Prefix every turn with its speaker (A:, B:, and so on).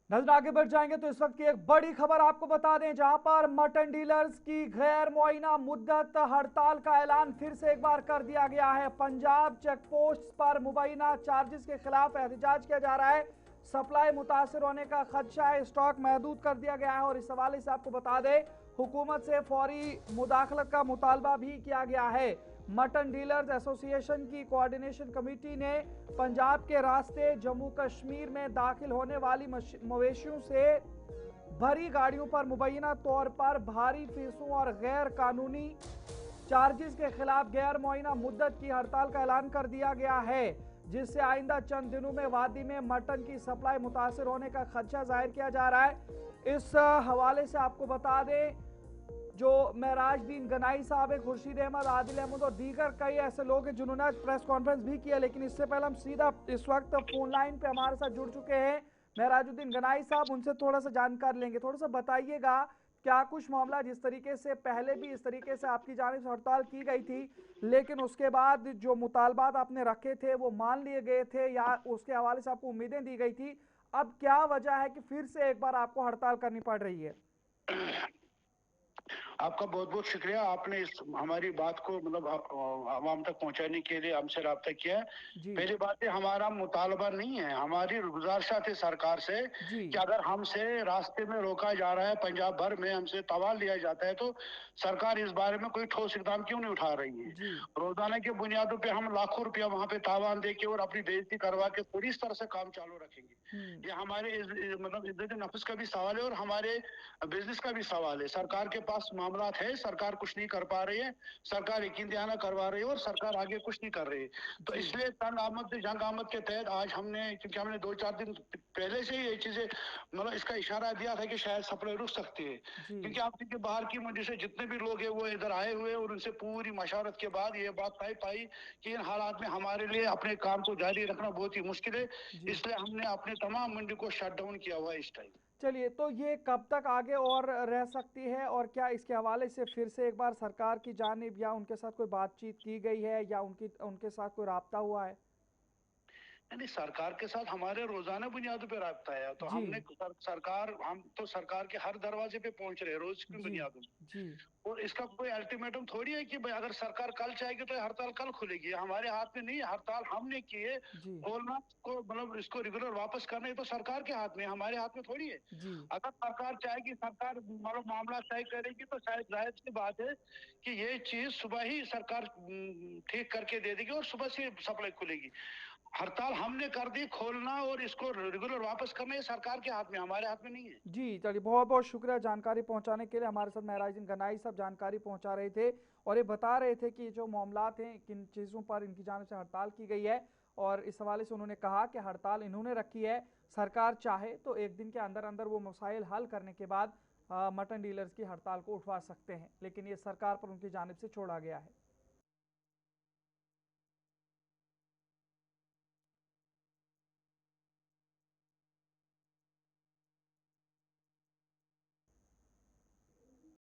A: नजर आगे बढ़ जाएंगे तो इस वक्त की एक बड़ी खबर आपको बता दें, जहां पर मटन डीलर्स की गैर मुआयना मुद्दत हड़ताल का ऐलान फिर से एक बार कर दिया गया है। पंजाब चेक पोस्ट पर मुबैना चार्जेस के खिलाफ एहतजाज किया जा रहा है। सप्लाई मुतासर होने का खदशा है, स्टॉक महदूद कर दिया गया है और इस हवाले से आपको बता दें हुकूमत से फौरी मुदाखलत का मुतालबा भी किया गया है। मटन डीलर्स एसोसिएशन की कोऑर्डिनेशन कमेटी ने पंजाब के रास्ते जम्मू कश्मीर में दाखिल होने वाली मवेशियों से भरी गाड़ियों पर मुबैना तौर पर भारी फीसों और गैर कानूनी चार्जेस के खिलाफ गैर मुआयना मुद्दत की हड़ताल का ऐलान कर दिया गया है, जिससे आइंदा चंद दिनों में वादी में मटन की सप्लाई मुतासर होने का खदशा जाहिर किया जा रहा है। इस हवाले से आपको बता दें जो महराजुद्दीन गनाई साहब है, खुर्शीद अहमद, आदिल अहमद और दीगर कई ऐसे लोग हैं जिन्होंने आज प्रेस कॉन्फ्रेंस भी किया, लेकिन इससे पहले हम सीधा इस वक्त फोन लाइन पे हमारे साथ जुड़ चुके हैं महराजुद्दीन गनाई साहब। उनसे थोड़ा सा जानकारी लेंगे। थोड़ा सा बताइएगा क्या कुछ मामला, जिस तरीके से पहले भी इस तरीके से आपकी जानिब से हड़ताल की गई थी लेकिन उसके बाद जो मुतालबात आपने रखे थे वो मान लिए गए थे या उसके हवाले से आपको उम्मीदें दी गई थी, अब क्या वजह है कि फिर से एक बार आपको हड़ताल करनी पड़ रही है?
B: आपका बहुत बहुत शुक्रिया। आपने इस हमारी बात को मतलब आवाम तक पहुंचाने के लिए हमसे राब्ता किया है।
A: जी
B: पहली बात है, हमारा मुतालबा नहीं है, हमारी गुजारिशा थी सरकार से
A: जी
B: कि अगर हमसे रास्ते में रोका जा रहा है, पंजाब भर में हमसे तवाल लिया जाता है, तो सरकार इस बारे में कोई ठोस इकदाम क्यों नहीं उठा रही है।
A: जी
B: रोजाना की बुनियादों पे हम लाखों रुपया वहां पे तावान दे के और अपनी बेइज्जती करवा के थोड़ी इस तरह से काम चालू रखेंगे।
A: हम्म
B: ये हमारे मतलब इज्जत नफ्स का भी सवाल है और हमारे बिजनेस का भी सवाल है। सरकार के पास मामला है, सरकार कुछ नहीं कर पा रही है, सरकार यकीन दहाना करवा रही है और सरकार आगे कुछ नहीं कर रही है। तो
A: जी
B: इसलिए तंग आमद जंग आमद के तहत आज हमने, क्योंकि हमने 2-4 दिन पहले से ही ये चीजें मतलब इसका इशारा दिया था कि शायद सप्लाई रुक सकती है,
A: जी
B: क्योंकि आप देखिए बाहर की मंडी से जितने भी लोग हैं वो इधर आए हुए और उनसे पूरी मशावरत के बाद ये बात तय पाई कि इन हालात में हमारे लिए अपने काम को जारी रखना बहुत ही मुश्किल है।
A: जी।
B: इसलिए हमने अपने तमाम मंडी को शट डाउन किया हुआ है इस टाइम।
A: चलिए, तो ये कब तक आगे और रह सकती है और क्या इसके हवाले से फिर से एक बार सरकार की जानिब या उनके साथ कोई बातचीत की गई है या उनके साथ कोई राब्ता हुआ है?
B: नहीं, सरकार के साथ हमारे रोजाना बुनियादों पे राब्ता है, तो
A: जी
B: हमने सरकार, हम तो सरकार के हर दरवाजे पे पहुंच रहे हैं रोज की
A: जी
B: बुनियादों में।
A: जी
B: और इसका कोई अल्टीमेटम थोड़ी है कि भाई अगर सरकार कल चाहेगी तो हड़ताल कल खुलेगी, हमारे हाथ में नहीं है। हड़ताल हमने की है,
A: जी
B: खोलना को मतलब इसको रेगुलर वापस करना, ये तो सरकार के हाथ में, हमारे हाथ में थोड़ी है।
A: जी
B: अगर सरकार चाहेगी, सरकार मतलब मामला तय करेगी, तो शायद जाहिर सी बात है कि ये चीज सुबह ही सरकार ठीक करके दे देगी और सुबह से सप्लाई खुलेगी। हड़ताल हमने कर दी, खोलना और इसको रेगुलर वापस करना ये सरकार के हाथ में, हमारे हाथ में नहीं है।
A: जी। चलिए, बहुत बहुत शुक्रिया जानकारी पहुंचाने के लिए। हमारे साथ महराजुद्दीन गनाई साहब जानकारी पहुंचा रहे थे और ये बता रहे थे कि जो मामलात हैं किन चीज़ों पर इनकी जानिब से हड़ताल की गई है और इस हवाले से उन्होंने कहा कि हड़ताल इन्होंने रखी है, सरकार चाहे तो एक दिन के अंदर अंदर वो मसाइल हल करने के बाद मटन डीलर्स की हड़ताल को उठवा सकते हैं, लेकिन ये सरकार पर उनकी जानिब से छोड़ा गया है।